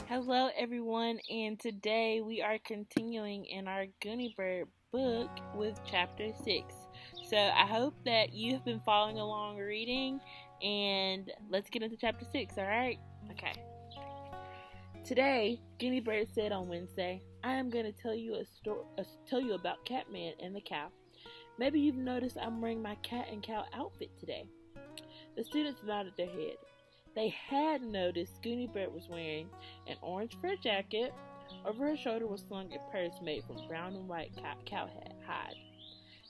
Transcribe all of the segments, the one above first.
Hello, everyone, and today we are continuing in our Gooney Bird book with chapter 6. So, I hope that you have been following along reading, and let's get into chapter 6, alright? Okay. Today, Gooney Bird said on Wednesday, I am going to tell you tell you about Catman and the cow. Maybe you've noticed I'm wearing my cat and cow outfit today. The students nodded their head. They had noticed Gooney Bird was wearing an orange fur jacket. Over her shoulder was slung a purse made from brown and white cow hide.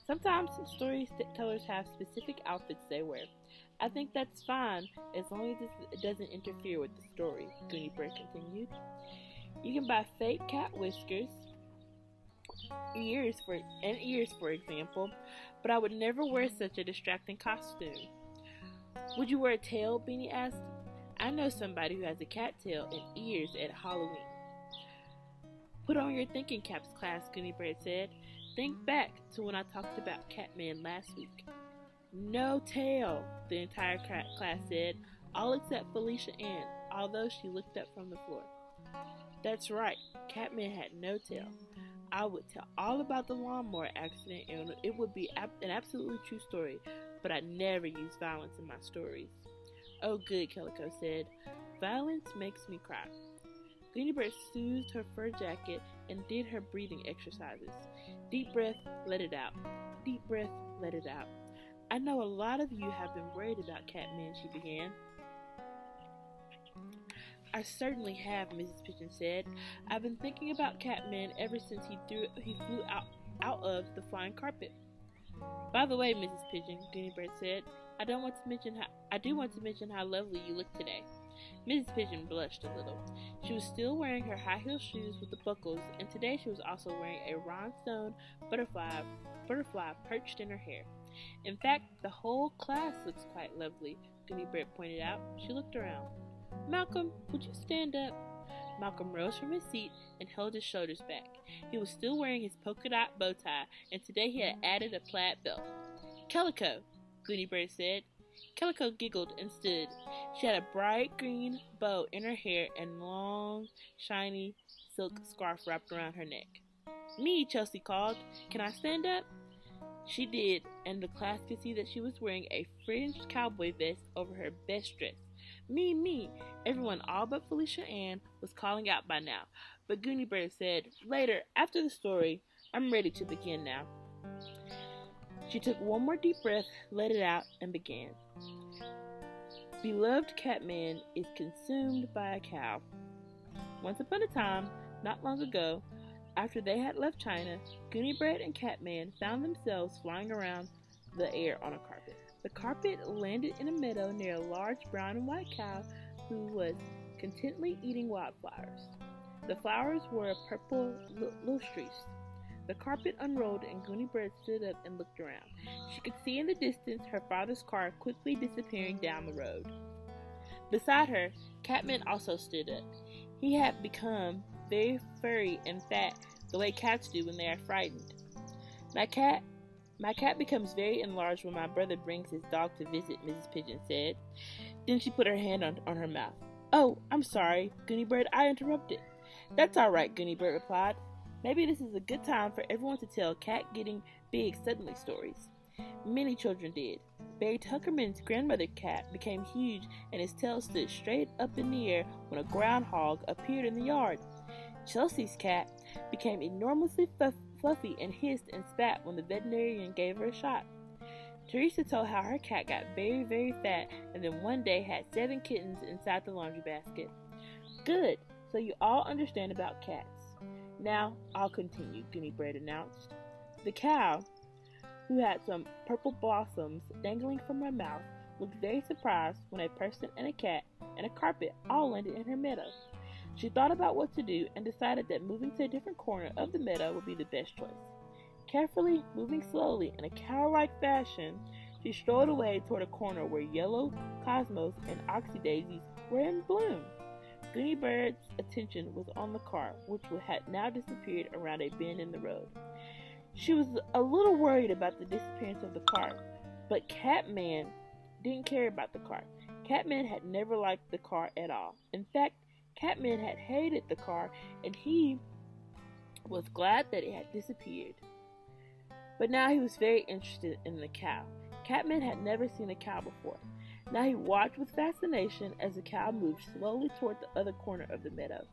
Sometimes storytellers have specific outfits they wear. I think that's fine as long as it doesn't interfere with the story, Gooney Bird continued. You can buy fake cat whiskers, ears for example, but I would never wear such a distracting costume. Would you wear a tail? Beanie asked. I know somebody who has a cat tail and ears at Halloween. Put on your thinking caps, class, Gooney Bird said. Think back to when I talked about Catman last week. No tail, the entire class said, all except Felicia Ann, although she looked up from the floor. That's right, Catman had no tail. I would tell all about the lawnmower accident, and it would be an absolutely true story, but I never use violence in my stories. Oh, good, Calico said. Violence makes me cry. Gooney Bird soothed her fur jacket and did her breathing exercises. Deep breath, let it out. Deep breath, let it out. I know a lot of you have been worried about Catman, she began. I certainly have, Mrs. Pigeon said. I've been thinking about Catman ever since he flew out of the flying carpet. By the way, Mrs. Pigeon, Gooney Bird said, I do want to mention how lovely you look today. Mrs. Pigeon blushed a little. She was still wearing her high-heeled shoes with the buckles, and today she was also wearing a rhinestone butterfly perched in her hair. In fact, the whole class looks quite lovely, Gooney Bird pointed out. She looked around. Malcolm, would you stand up? Malcolm rose from his seat and held his shoulders back. He was still wearing his polka-dot bow tie, and today he had added a plaid belt. Calico, Gooney Bird said. Calico giggled and stood. She had a bright green bow in her hair and long, shiny silk scarf wrapped around her neck. Me, Chelsea called. Can I stand up? She did, and the class could see that she was wearing a fringed cowboy vest over her best dress. Me. Everyone, all but Felicia Ann, was calling out by now. But Gooney Bird said, later, after the story, I'm ready to begin now. She took one more deep breath, let it out, and began. Beloved Catman is consumed by a cow. Once upon a time, not long ago, after they had left China, Gooney Bird and Catman found themselves flying around the air on a carpet. The carpet landed in a meadow near a large brown and white cow who was contentedly eating wildflowers. The flowers were purple loosestriefs. The carpet unrolled and Gooney Bird stood up and looked around. She could see in the distance her father's car quickly disappearing down the road. Beside her, Catman also stood up. He had become very furry and fat, the way cats do when they are frightened. My cat becomes very enlarged when my brother brings his dog to visit, Mrs. Pigeon said. Then she put her hand on her mouth. Oh, I'm sorry, Gooney Bird, I interrupted. That's all right, Gooney Bird replied. Maybe this is a good time for everyone to tell cat getting big suddenly stories. Many children did. Barry Tuckerman's grandmother cat became huge and his tail stood straight up in the air when a groundhog appeared in the yard. Chelsea's cat became enormously fluffy and hissed and spat when the veterinarian gave her a shot. Teresa told how her cat got very, very fat and then one day had 7 kittens inside the laundry basket. Good, so you all understand about cats. Now, I'll continue, Gooney Bird announced. The cow, who had some purple blossoms dangling from her mouth, looked very surprised when a person and a cat and a carpet all landed in her meadow. She thought about what to do and decided that moving to a different corner of the meadow would be the best choice. Carefully, moving slowly in a cow-like fashion, she strolled away toward a corner where yellow cosmos and oxy daisies were in bloom. Gooney Bird's attention was on the car, which had now disappeared around a bend in the road. She was a little worried about the disappearance of the car, but Catman didn't care about the car. Catman had never liked the car at all. In fact, Catman had hated the car, and he was glad that it had disappeared. But now he was very interested in the cow. Catman had never seen a cow before. Now he watched with fascination as the cow moved slowly toward the other corner of the meadow.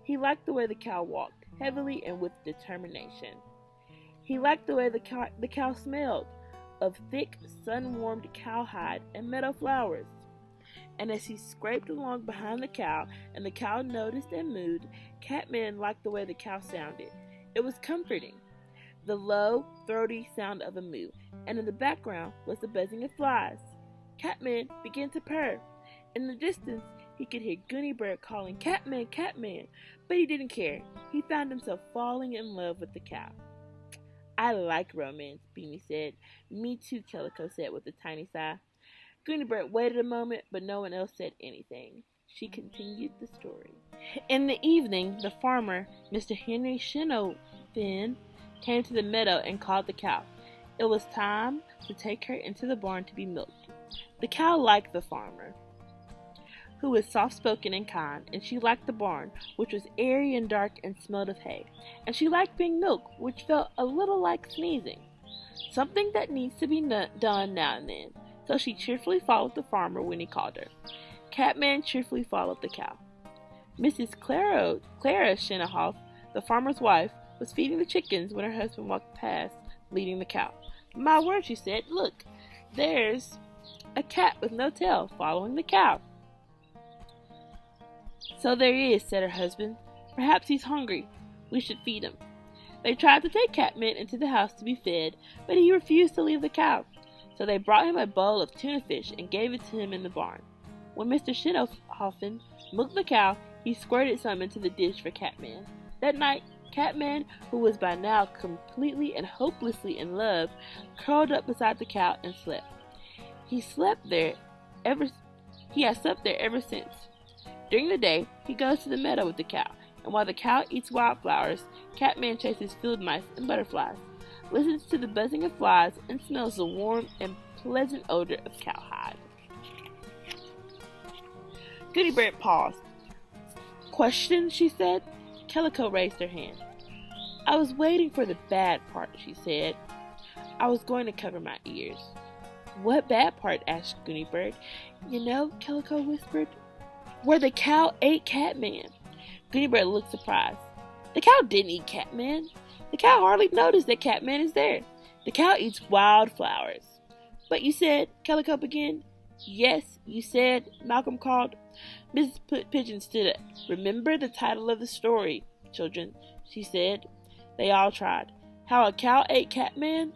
He liked the way the cow walked, heavily and with determination. He liked the way the cow smelled, of thick, sun-warmed cowhide and meadow flowers. And as he scraped along behind the cow, and the cow noticed and mooed, Catman liked the way the cow sounded. It was comforting. The low, throaty sound of a moo, and in the background was the buzzing of flies. Catman began to purr. In the distance, he could hear Gooney Bird calling, "Catman, Catman," but he didn't care. He found himself falling in love with the cow. "I like romance," Beanie said. "Me too," Calico said with a tiny sigh. Gooney Bird waited a moment, but no one else said anything. She continued the story. In the evening, the farmer, Mr. Henry Shinofin, came to the meadow and called the cow. It was time to take her into the barn to be milked. The cow liked the farmer, who was soft-spoken and kind, and she liked the barn, which was airy and dark and smelled of hay, and she liked being milked, which felt a little like sneezing, something that needs to be done now and then. So she cheerfully followed the farmer when he called her. Catman cheerfully followed the cow. Mrs. Clara Shinahoff, the farmer's wife, was feeding the chickens when her husband walked past, leading the cow. "My word," she said, "look, there's a cat with no tail following the cow." "So there is," said her husband. "Perhaps he's hungry. We should feed him." They tried to take Catman into the house to be fed, but he refused to leave the cow. So they brought him a bowl of tuna fish and gave it to him in the barn. When Mr. Shinohoffen milked the cow, he squirted some into the dish for Catman. That night, Catman, who was by now completely and hopelessly in love, curled up beside the cow and slept. He had slept there ever since. During the day, he goes to the meadow with the cow, and while the cow eats wildflowers, Catman chases field mice and butterflies, listens to the buzzing of flies, and smells the warm and pleasant odor of cowhide. Goody Bird paused. "Question?" she said. Calico raised her hand. "I was waiting for the bad part," she said. "I was going to cover my ears." "What bad part?" asked Goony Bird. "You know," Calico whispered, "where the cow ate Catman." Goony Bird looked surprised. "The cow didn't eat Catman. The cow hardly noticed that Catman is there. The cow eats wildflowers." "But you said," Calico began. "Yes, you said," Malcolm called. Mrs. Pigeon stood up. "Remember the title of the story, children," she said. They all tried. "How a Cow Ate Catman?"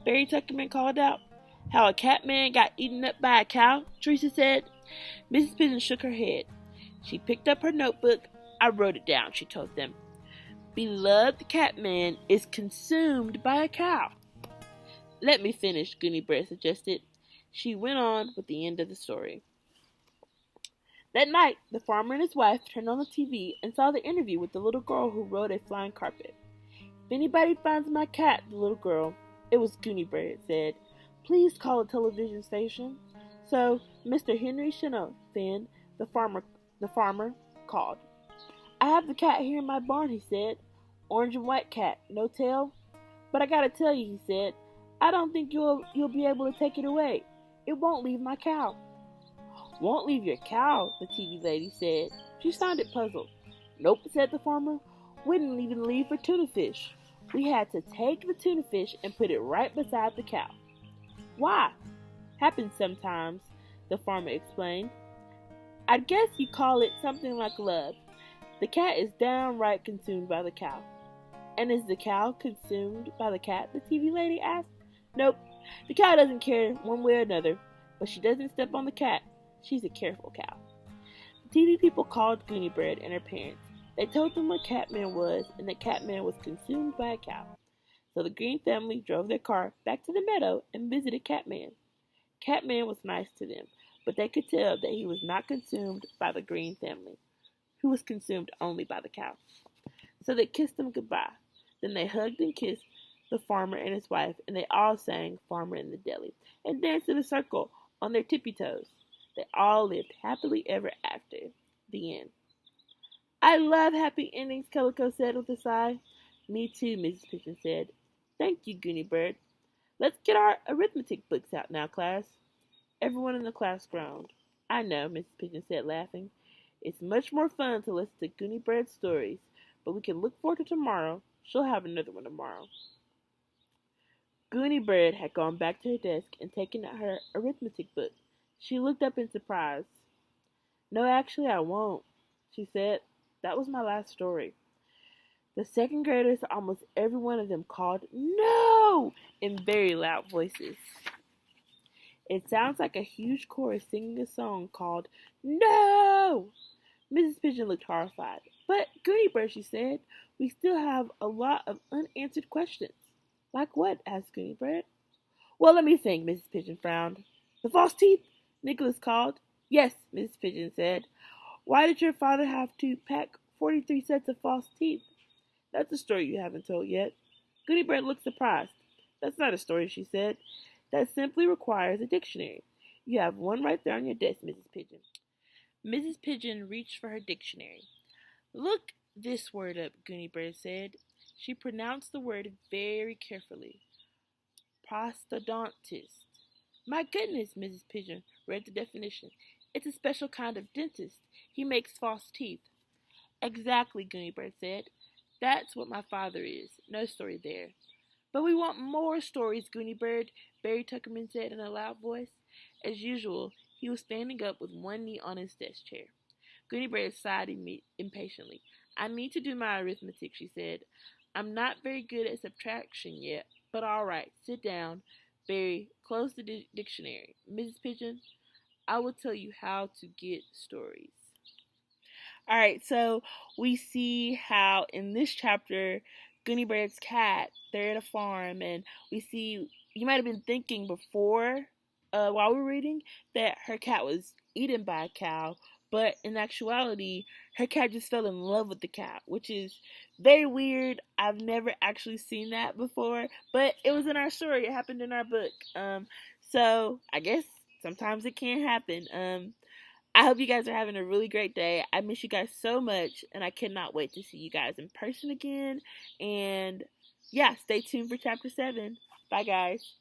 Barry Tuckerman called out. "How a Catman Got Eaten Up by a Cow," Teresa said. Mrs. Pigeon shook her head. She picked up her notebook. "I wrote it down," she told them. "Beloved Catman is consumed by a cow." "Let me finish," Goony Bird suggested. She went on with the end of the story. That night, the farmer and his wife turned on the TV and saw the interview with the little girl who rode a flying carpet. "If anybody finds my cat," the little girl, it was Goony Bird, said, "please call a television station." So Mr. Henry Shinofin, the farmer, called. "I have the cat here in my barn," he said. "Orange and white cat, no tail. But I gotta tell you," he said, "I don't think you'll be able to take it away. It won't leave my cow." "Won't leave your cow?" the TV lady said. She sounded puzzled. "Nope," said the farmer. "We didn't even leave for tuna fish. We had to take the tuna fish and put it right beside the cow." "Why?" "Happens sometimes," the farmer explained. "I guess you call it something like love. The cat is downright consumed by the cow." "And is the cow consumed by the cat?" the TV lady asked. "Nope. The cow doesn't care one way or another, but she doesn't step on the cat. She's a careful cow." The TV people called Goony Bird and her parents. They told them where Catman was and that Catman was consumed by a cow. So the Green family drove their car back to the meadow and visited Catman. Catman was nice to them, but they could tell that he was not consumed by the Green family, who was consumed only by the cow. So they kissed him goodbye. Then they hugged and kissed the farmer and his wife, and they all sang "Farmer in the Deli" and danced in a circle, on their tippy toes. They all lived happily ever after. The end. I love happy endings, Calico said with a sigh. Me too, Mrs. Pigeon said. Thank you, Gooney Bird. Let's get our arithmetic books out now, class. Everyone in the class groaned. I know, Mrs. Pigeon said, laughing. It's much more fun to listen to Gooney Bird's stories, but we can look forward to tomorrow. She'll have another one tomorrow. Gooney Bird had gone back to her desk and taken out her arithmetic book. She looked up in surprise. No, actually, I won't, she said. That was my last story. The second graders, almost every one of them, called "No!" in very loud voices. It sounds like a huge chorus singing a song called "No!" Mrs. Pigeon looked horrified. But, Gooney Bird, she said, we still have a lot of unanswered questions. Like what? Asked Gooney Bird. Well, let me think, Mrs. Pigeon frowned. The false teeth? Nicholas called. Yes, Mrs. Pigeon said. Why did your father have to pack 43 sets of false teeth? That's a story you haven't told yet. Gooney Bird looked surprised. That's not a story, she said. That simply requires a dictionary. You have one right there on your desk, Mrs. Pigeon. Mrs. Pigeon reached for her dictionary. Look this word up, Gooney Bird said. She pronounced the word very carefully. Prostodontist. My goodness, Mrs. Pigeon read the definition. It's a special kind of dentist. He makes false teeth. Exactly, Gooney Bird said. That's what my father is. No story there. But we want more stories, Gooney Bird, Barry Tuckerman said in a loud voice. As usual, he was standing up with one knee on his desk chair. Gooney Bird sighed impatiently. I need to do my arithmetic, she said. I'm not very good at subtraction yet, but all right, sit down. Barry, close the dictionary. Mrs. Pigeon, I will tell you how to get stories. All right, so we see how in this chapter, Gooney Bird's cat, they're at a farm, and we see, you might have been thinking before, while we were reading, that her cat was eaten by a cow, but in actuality, her cat just fell in love with the cat, which is very weird. I've never actually seen that before, but it was in our story. It happened in our book. So I guess sometimes it can happen. I hope you guys are having a really great day. I miss you guys so much, and I cannot wait to see you guys in person again. And yeah, stay tuned for chapter 7. Bye, guys.